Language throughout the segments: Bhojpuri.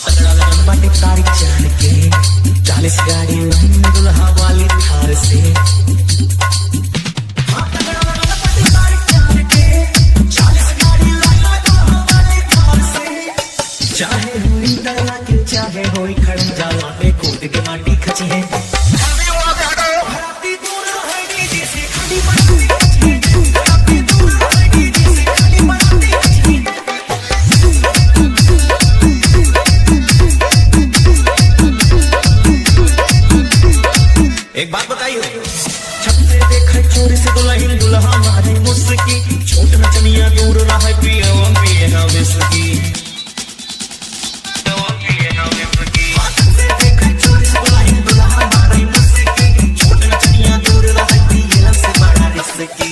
तगड़ा लगन बाटे तारीख चार के 40 गाड़ी लाइन में दुल्हा वाली थार से तगड़ा लगन बाटे तारीख चार के 40 गाड़ी लाइन में दुल्हा वाली थार से चाहे हुई दया के चाहे होई खड़न जाला पे कूद के माटी खची है एक बात बताइए छत से देखे चोर से दुल्हन दुल्हा मारे मुस्की छोट नचनिया दूर रहे पिए ना विस्की छत से देखे चोर से दुल्हन दुल्हा मारे मुस्की छोट नचनिया दूर रहे पिए से बड़ा रिस्की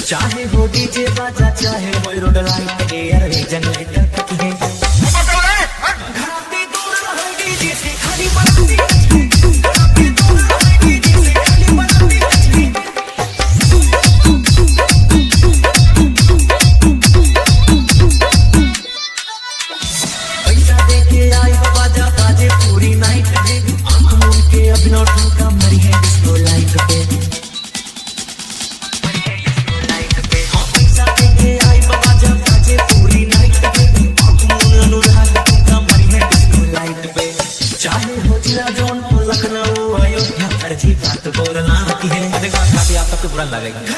चाहे हो डीजे बाजा चाहे हो रोड लाइट एयर जनरेटर तक है घराती दूर रहे डीजे से खाली बराती लखनऊ अयोध्या हर जी बात बोलना है। बुरा लगेगा।